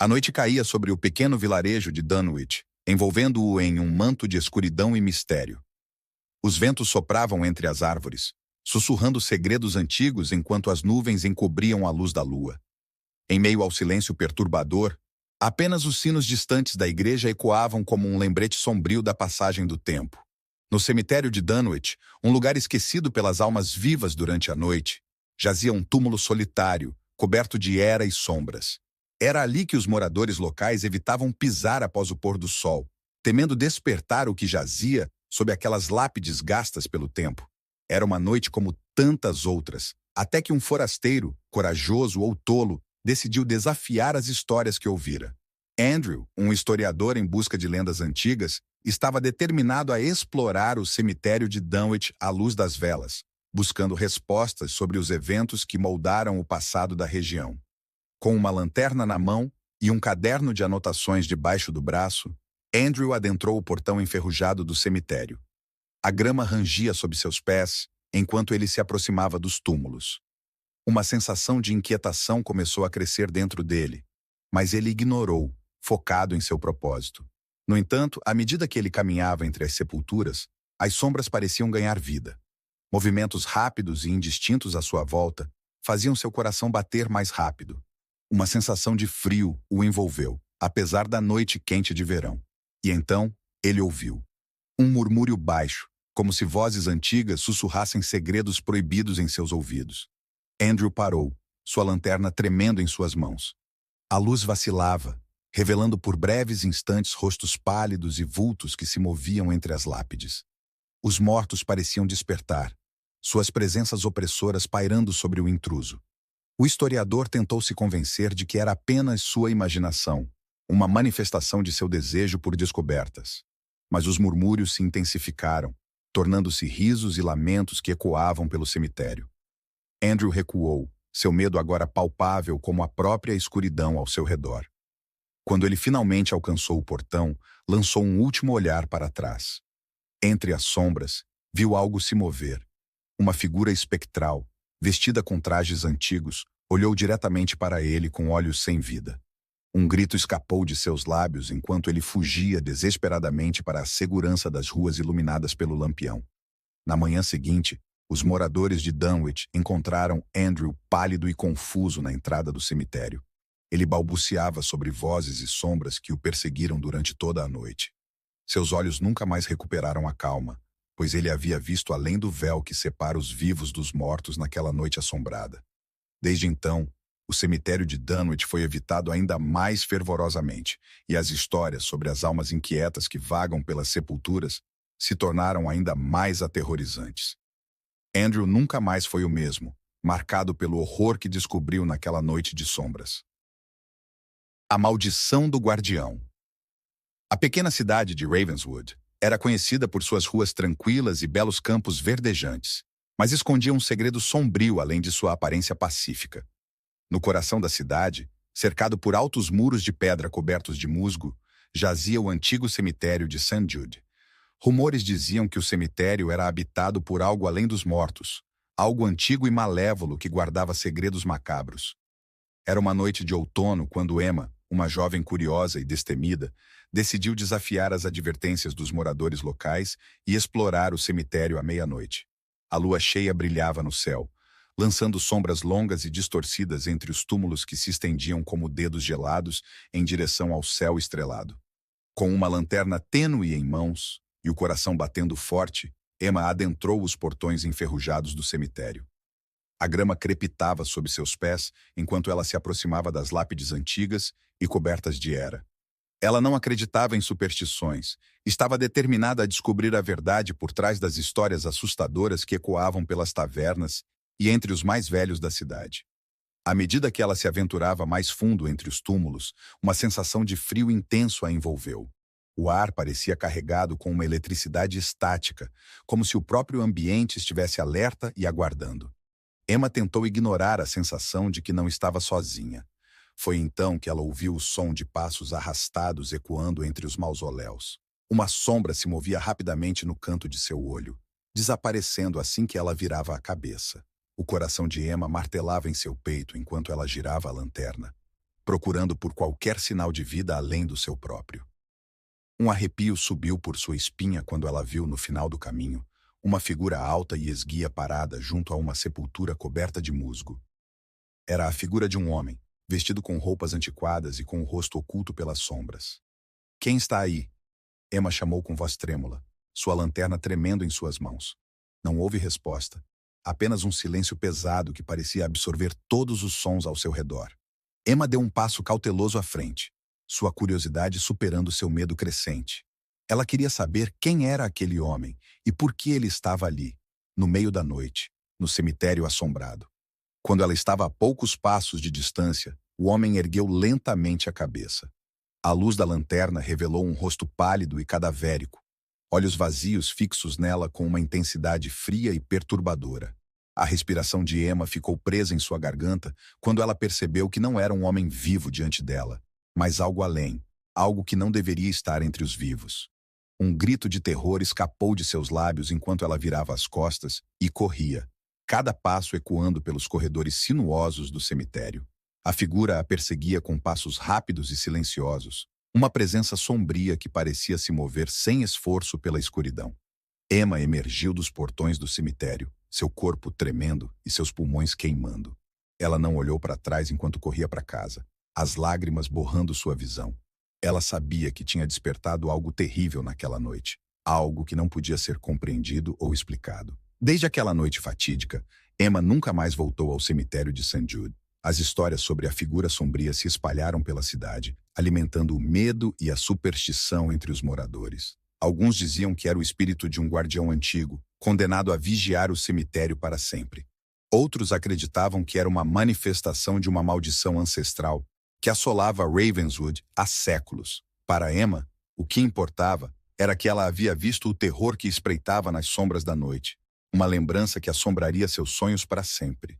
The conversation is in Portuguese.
A noite caía sobre o pequeno vilarejo de Dunwich, envolvendo-o em um manto de escuridão e mistério. Os ventos sopravam entre as árvores, sussurrando segredos antigos enquanto as nuvens encobriam a luz da lua. Em meio ao silêncio perturbador, apenas os sinos distantes da igreja ecoavam como um lembrete sombrio da passagem do tempo. No cemitério de Dunwich, um lugar esquecido pelas almas vivas durante a noite, jazia um túmulo solitário, coberto de era e sombras. Era ali que os moradores locais evitavam pisar após o pôr do sol, temendo despertar o que jazia sob aquelas lápides gastas pelo tempo. Era uma noite como tantas outras, até que um forasteiro, corajoso ou tolo, decidiu desafiar as histórias que ouvira. Andrew, um historiador em busca de lendas antigas, estava determinado a explorar o cemitério de Dunwich à luz das velas, buscando respostas sobre os eventos que moldaram o passado da região. Com uma lanterna na mão e um caderno de anotações debaixo do braço, Andrew adentrou o portão enferrujado do cemitério. A grama rangia sob seus pés enquanto ele se aproximava dos túmulos. Uma sensação de inquietação começou a crescer dentro dele, mas ele ignorou, focado em seu propósito. No entanto, à medida que ele caminhava entre as sepulturas, as sombras pareciam ganhar vida. Movimentos rápidos e indistintos à sua volta faziam seu coração bater mais rápido. Uma sensação de frio o envolveu, apesar da noite quente de verão. E então, ele ouviu um murmúrio baixo, como se vozes antigas sussurrassem segredos proibidos em seus ouvidos. Andrew parou, sua lanterna tremendo em suas mãos. A luz vacilava, revelando por breves instantes rostos pálidos e vultos que se moviam entre as lápides. Os mortos pareciam despertar, suas presenças opressoras pairando sobre o intruso. O historiador tentou se convencer de que era apenas sua imaginação, uma manifestação de seu desejo por descobertas. Mas os murmúrios se intensificaram, tornando-se risos e lamentos que ecoavam pelo cemitério. Andrew recuou, seu medo agora palpável como a própria escuridão ao seu redor. Quando ele finalmente alcançou o portão, lançou um último olhar para trás. Entre as sombras, viu algo se mover. Uma figura espectral, vestida com trajes antigos, olhou diretamente para ele com olhos sem vida. Um grito escapou de seus lábios enquanto ele fugia desesperadamente para a segurança das ruas iluminadas pelo lampião. Na manhã seguinte, os moradores de Dunwich encontraram Andrew pálido e confuso na entrada do cemitério. Ele balbuciava sobre vozes e sombras que o perseguiram durante toda a noite. Seus olhos nunca mais recuperaram a calma, pois ele havia visto além do véu que separa os vivos dos mortos naquela noite assombrada. Desde então, o cemitério de Dunwich foi evitado ainda mais fervorosamente, e as histórias sobre as almas inquietas que vagam pelas sepulturas se tornaram ainda mais aterrorizantes. Andrew nunca mais foi o mesmo, marcado pelo horror que descobriu naquela noite de sombras. A maldição do guardião. A pequena cidade de Ravenswood era conhecida por suas ruas tranquilas e belos campos verdejantes, mas escondia um segredo sombrio além de sua aparência pacífica. No coração da cidade, cercado por altos muros de pedra cobertos de musgo, jazia o antigo cemitério de St. Jude. Rumores diziam que o cemitério era habitado por algo além dos mortos, algo antigo e malévolo que guardava segredos macabros. Era uma noite de outono quando Emma, uma jovem curiosa e destemida, decidiu desafiar as advertências dos moradores locais e explorar o cemitério à meia-noite. A lua cheia brilhava no céu, lançando sombras longas e distorcidas entre os túmulos que se estendiam como dedos gelados em direção ao céu estrelado. Com uma lanterna tênue em mãos e o coração batendo forte, Emma adentrou os portões enferrujados do cemitério. A grama crepitava sob seus pés enquanto ela se aproximava das lápides antigas e cobertas de era. Ela não acreditava em superstições, estava determinada a descobrir a verdade por trás das histórias assustadoras que ecoavam pelas tavernas e entre os mais velhos da cidade. À medida que ela se aventurava mais fundo entre os túmulos, uma sensação de frio intenso a envolveu. O ar parecia carregado com uma eletricidade estática, como se o próprio ambiente estivesse alerta e aguardando. Emma tentou ignorar a sensação de que não estava sozinha. Foi então que ela ouviu o som de passos arrastados ecoando entre os mausoléus. Uma sombra se movia rapidamente no canto de seu olho, desaparecendo assim que ela virava a cabeça. O coração de Emma martelava em seu peito enquanto ela girava a lanterna. procurando por qualquer sinal de vida além do seu próprio. Um arrepio subiu por sua espinha quando ela viu, no final do caminho, uma figura alta e esguia parada junto a uma sepultura coberta de musgo. Era a figura de um homem, vestido com roupas antiquadas e com o rosto oculto pelas sombras. "Quem está aí?" Emma chamou com voz trêmula, sua lanterna tremendo em suas mãos. Não houve resposta, apenas um silêncio pesado que parecia absorver todos os sons ao seu redor. Emma deu um passo cauteloso à frente, sua curiosidade superando seu medo crescente. Ela queria saber quem era aquele homem e por que ele estava ali, no meio da noite, no cemitério assombrado. Quando ela estava a poucos passos de distância, o homem ergueu lentamente a cabeça. A luz da lanterna revelou um rosto pálido e cadavérico, olhos vazios fixos nela com uma intensidade fria e perturbadora. A respiração de Emma ficou presa em sua garganta quando ela percebeu que não era um homem vivo diante dela, mas algo além, algo que não deveria estar entre os vivos. Um grito de terror escapou de seus lábios enquanto ela virava as costas e corria, cada passo ecoando pelos corredores sinuosos do cemitério. A figura a perseguia com passos rápidos e silenciosos, uma presença sombria que parecia se mover sem esforço pela escuridão. Emma emergiu dos portões do cemitério, seu corpo tremendo e seus pulmões queimando. Ela não olhou para trás enquanto corria para casa, as lágrimas borrando sua visão. Ela sabia que tinha despertado algo terrível naquela noite, algo que não podia ser compreendido ou explicado. Desde aquela noite fatídica, Emma nunca mais voltou ao cemitério de St. Jude. As histórias sobre a figura sombria se espalharam pela cidade, alimentando o medo e a superstição entre os moradores. Alguns diziam que era o espírito de um guardião antigo, condenado a vigiar o cemitério para sempre. Outros acreditavam que era uma manifestação de uma maldição ancestral que assolava Ravenswood há séculos. Para Emma, o que importava era que ela havia visto o terror que espreitava nas sombras da noite, uma lembrança que assombraria seus sonhos para sempre.